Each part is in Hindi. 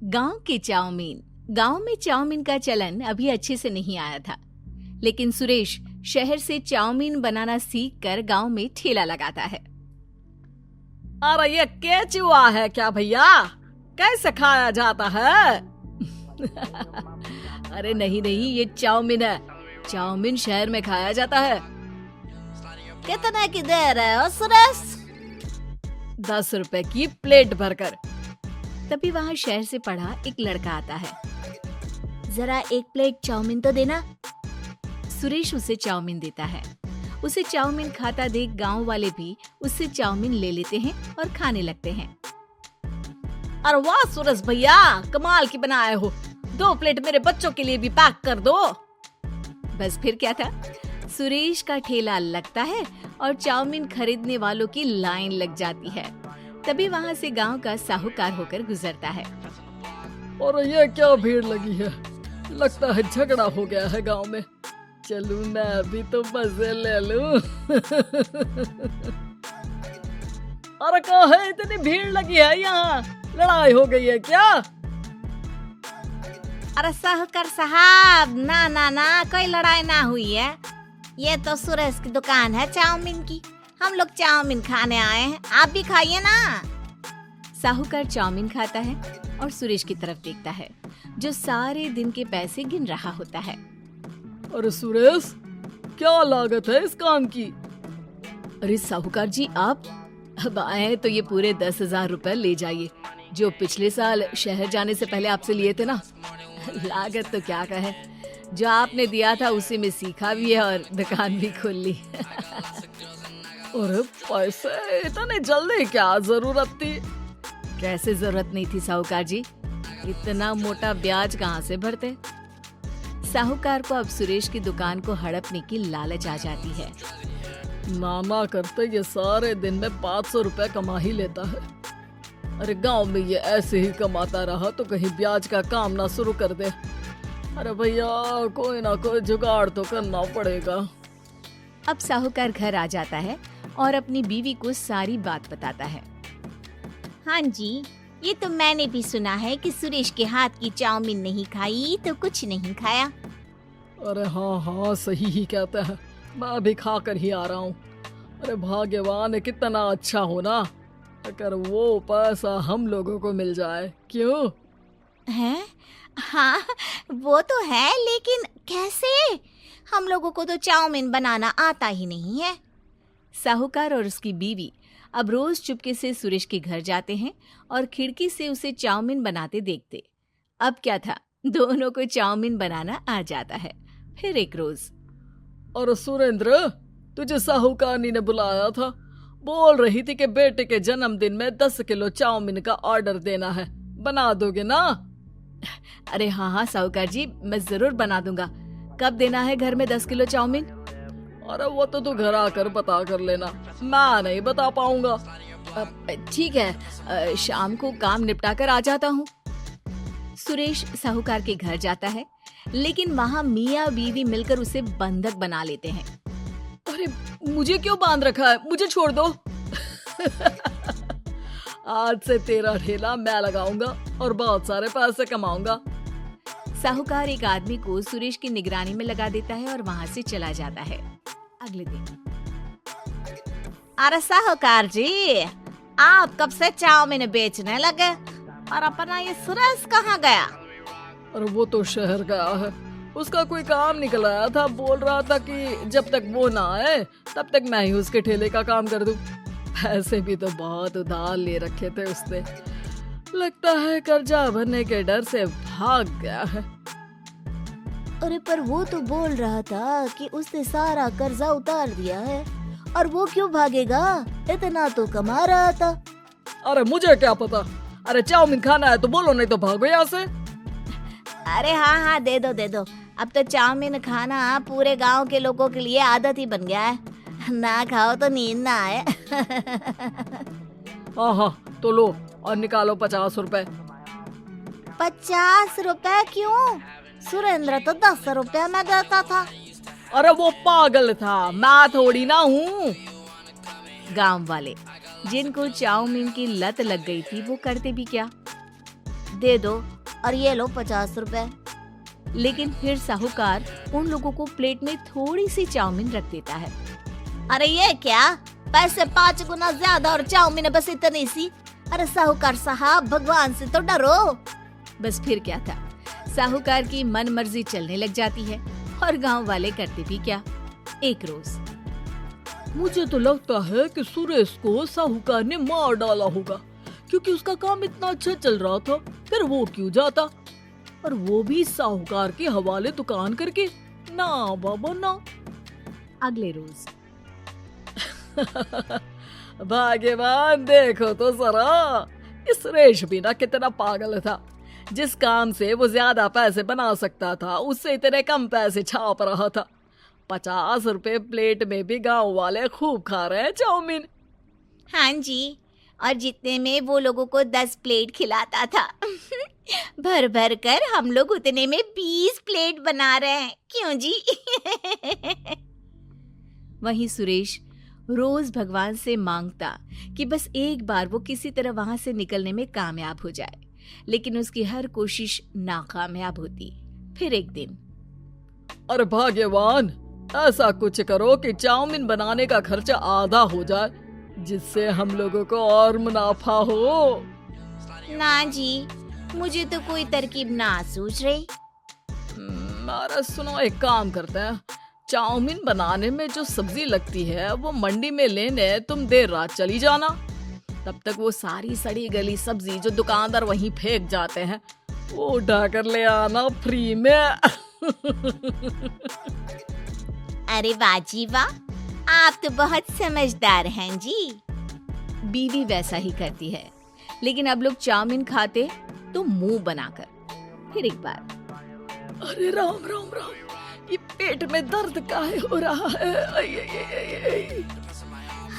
गांव के चाउमीन। गांव में चाउमीन का चलन अभी अच्छे से नहीं आया था, लेकिन सुरेश शहर से चाउमीन बनाना सीखकर गांव में ठेला लगाता है। अरे ये केचुआ है क्या भैया? कैसे खाया जाता है? अरे नहीं, ये चाउमीन है। चाउमीन शहर में खाया जाता है। कितने की दे रहे हो सुरेश? 10 रुपए की प्लेट भरकर। तभी वहाँ शहर से पढ़ा एक लड़का आता है। जरा एक प्लेट चाउमीन तो देना। सुरेश उसे चाउमीन देता है। उसे चाउमीन खाता देख गांव वाले भी उससे चाउमीन ले लेते हैं और खाने लगते हैं। अरे वाह सुरेश भैया, कमाल की बनाए हो। 2 प्लेट मेरे बच्चों के लिए भी पैक कर दो। बस फिर क्या था, सुरेश का ठेला लगता है और चाउमीन खरीदने वालों की लाइन लग जाती है। तभी वहाँ से गांव का साहूकार होकर गुजरता है। और ये क्या भीड़ लगी है? लगता है झगड़ा हो गया है गांव में। चलूं मैं अभी तो मजे ले लूं। अरे कहाँ है? इतनी भीड़ लगी है यहाँ। लड़ाई हो गई है क्या? अरे साहूकार साहब, ना कोई लड़ाई ना हुई है। ये तो सुरेश की दुकान है चाउमीन की। हम लोग चाउमीन खाने आए हैं, आप भी खाइए ना। साहूकार चाउमीन खाता है और सुरेश की तरफ देखता है, जो सारे दिन के पैसे गिन रहा होता है। अरे सुरेश, क्या लागत है इस काम की? अरे साहूकार जी, आप अब आए तो ये पूरे 10,000 रुपए ले जाइए, जो पिछले साल शहर जाने से पहले आपसे लिए थे ना। लागत तो क्या कहे, जो आपने दिया था उसी में सीखा भी है और दुकान भी खोल ली। अरे पैसे इतने जल्दी क्या जरूरत थी? कैसे जरूरत नहीं थी साहूकार जी, इतना मोटा ब्याज कहाँ से भरते। साहूकार को अब सुरेश की दुकान को हड़पने की लालच आ जाती है। नाना करते ये सारे दिन में 500 रुपए कमा ही लेता है। अरे गांव में ये ऐसे ही कमाता रहा तो कहीं ब्याज का काम ना शुरू कर दे। अरे भैया, कोई ना कोई जुगाड़ तो करना पड़ेगा। अब साहूकार घर आ जाता है और अपनी बीवी को सारी बात बताता है। हाँ जी, ये तो मैंने भी सुना है कि सुरेश के हाथ की चाउमीन नहीं खाई तो कुछ नहीं खाया। अरे हाँ, सही ही कहता है। मैं भी खा कर ही आ रहा हूँ। अरे भाग्यवान है, कितना अच्छा हो ना अगर वो पैसा हम लोगों को मिल जाए। क्यों हैं? हाँ, वो तो है, लेकिन कैसे? हम लोगों को तो चाउमीन बनाना आता ही नहीं है। साहूकार और उसकी बीवी अब रोज चुपके से सुरेश के घर जाते हैं और खिड़की से उसे चाउमीन बनाते देखते। अब क्या था, दोनों को चाउमीन बनाना आ जाता है। फिर एक रोज, और सुरेंद्र, तुझे साहूकारनी ने बुलाया था। बोल रही थी कि बेटे के जन्मदिन में 10 किलो चाउमीन का ऑर्डर देना है। बना दोगे ना? अरे हाँ साहूकार जी, मैं जरूर बना दूंगा। कब देना है घर में 10 किलो चाउमीन? अरे वो तो तू घर आकर पता कर लेना, मैं नहीं बता पाऊंगा। ठीक है, शाम को काम निपटा कर आ जाता हूँ। सुरेश साहूकार के घर जाता है, लेकिन वहाँ मियाँ बीवी मिलकर उसे बंधक बना लेते हैं। अरे मुझे क्यों बांध रखा है? मुझे छोड़ दो। आज से तेरा ठेला मैं लगाऊंगा और बहुत सारे पैसे कमाऊंगा। साहूकार एक आदमी को सुरेश की निगरानी में लगा देता है और वहाँ से चला जाता है। अगले दिन, अरे साहूकार जी, आप कब से चाउमीन बेचने लगे और अपना ये सुरेश कहाँ गया? अरे वो तो शहर गया है, उसका कोई काम निकल आया था। बोल रहा था कि जब तक वो ना आए तब तक मैं ही उसके ठेले का काम कर दूं। पैसे भी तो बहुत उधार ले रखे थे उसने। लगता है कर्जा भरने के डर से भाग गया है। अरे पर वो तो बोल रहा था कि उसने सारा कर्जा उतार दिया है, और वो क्यों भागेगा? इतना तो कमा रहा था। अरे मुझे क्या पता। अरे चाउमीन खाना है तो बोलो, नहीं तो भागो यहाँ से। अरे हाँ, दे दो। अब तो चाउमीन खाना पूरे गांव के लोगों के लिए आदत ही बन गया है। ना खाओ तो नींद ना आए। हाँ, तो लो और निकालो 50 रुपए। 50 रुपए क्यों? सुरेंद्र तो 10 रुपए में देता था। अरे वो पागल था, मैं थोड़ी ना हूँ। गांव वाले, जिनको चाउमीन की लत लग गई थी, वो करते भी क्या, दे दो और ये लो 50 रुपए। लेकिन फिर साहूकार उन लोगों को प्लेट में थोड़ी सी चाउमीन रख देता है। अरे ये क्या, पैसे 5 गुना ज्यादा और चाउमीन बस इतनी सी। अरे साहूकार साहब, भगवान से तो डरो। बस फिर क्या था, साहूकार की मन मर्जी चलने लग जाती है और गांव वाले करते भी क्या। एक रोज मुझे तो लगता है कि सुरेश को साहूकार ने मार डाला होगा, क्योंकि उसका काम इतना अच्छा चल रहा था, फिर वो क्यों जाता, और वो भी साहूकार के हवाले दुकान करके। ना बाबा ना। अगले रोज भाग्यवान, देखो तो जरा, इस सुरेश भी ना कितना पागल था। जिस काम से वो ज्यादा पैसे बना सकता था, उससे इतने कम पैसे छाप रहा था। 50 रुपए प्लेट में भी गांव वाले खूब खा रहे हैं चाउमीन। हाँ जी, और जितने में वो लोगों को 10 प्लेट खिलाता था भर भर कर हम लोग उतने में 20 प्लेट बना रहे हैं। क्यों जी? वहीं सुरेश रोज भगवान से मांगता कि बस एक बार वो किसी तरह वहां से निकलने में कामयाब हो जाए, लेकिन उसकी हर कोशिश नाकामयाब होती। फिर एक दिन, अरे भाग्यवान, ऐसा कुछ करो कि चाउमीन बनाने का खर्चा आधा हो जाए, जिससे हम लोगों को और मुनाफा हो। ना जी, मुझे तो कोई तरकीब ना सूझ रही। अरे सुनो, एक काम करते हैं, चाउमीन बनाने में जो सब्जी लगती है वो मंडी में लेने तुम देर रात चली जाना। तब तक वो सारी सड़ी गली सब्जी जो दुकानदार वहीं फेंक जाते हैं, वो उठा कर ले आना फ्री में। अरे वाह जी वाह, आप तो बहुत समझदार हैं जी। बीवी वैसा ही करती है, लेकिन अब लोग चाउमीन खाते तो मुंह बनाकर। फिर एक बार, अरे राम राम राम, ये पेट में दर्द काहे हो रहा है? आई, आई, आई, आई, आई।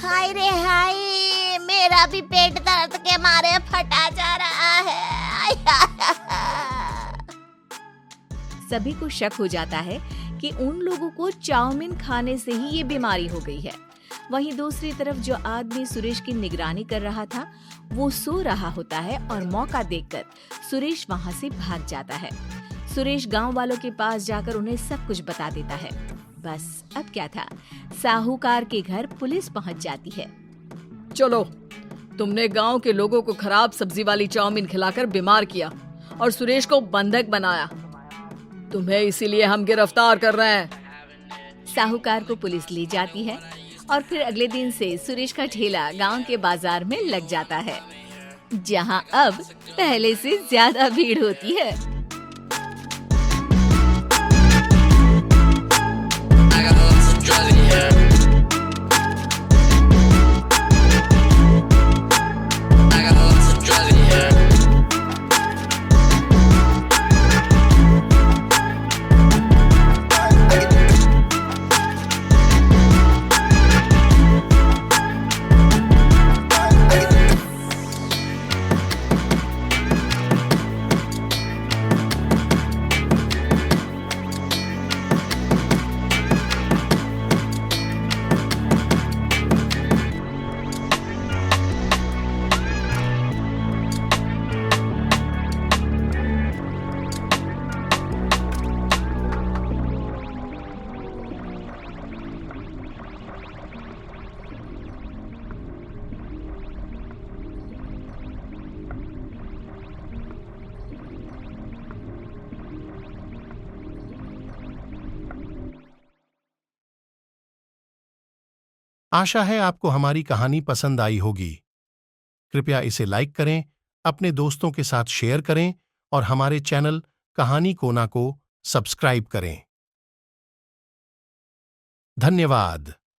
हाय रे हाय, मेरा भी पेट दर्द के मारे फटा जा रहा है। सभी को शक हो जाता है कि उन लोगों को चाउमीन खाने से ही ये बीमारी हो गई है। वहीं दूसरी तरफ जो आदमी सुरेश की निगरानी कर रहा था, वो सो रहा होता है और मौका देखकर सुरेश वहां से भाग जाता है। सुरेश गांव वालों के पास जाकर उन्हें सब कुछ बता देता है। बस अब क्या था, साहूकार के घर पुलिस पहुंच जाती है। चलो, तुमने गांव के लोगों को खराब सब्जी वाली चाउमीन खिलाकर बीमार किया और सुरेश को बंधक बनाया। तुम्हें इसीलिए हम गिरफ्तार कर रहे हैं। साहूकार को पुलिस ले जाती है और फिर अगले दिन से सुरेश का ठेला गांव के बाजार में लग जाता है, जहां अब पहले से ज्यादा भीड़ होती है। आशा है आपको हमारी कहानी पसंद आई होगी। कृपया इसे लाइक करें, अपने दोस्तों के साथ शेयर करें और हमारे चैनल कहानी कोना को सब्सक्राइब करें। धन्यवाद।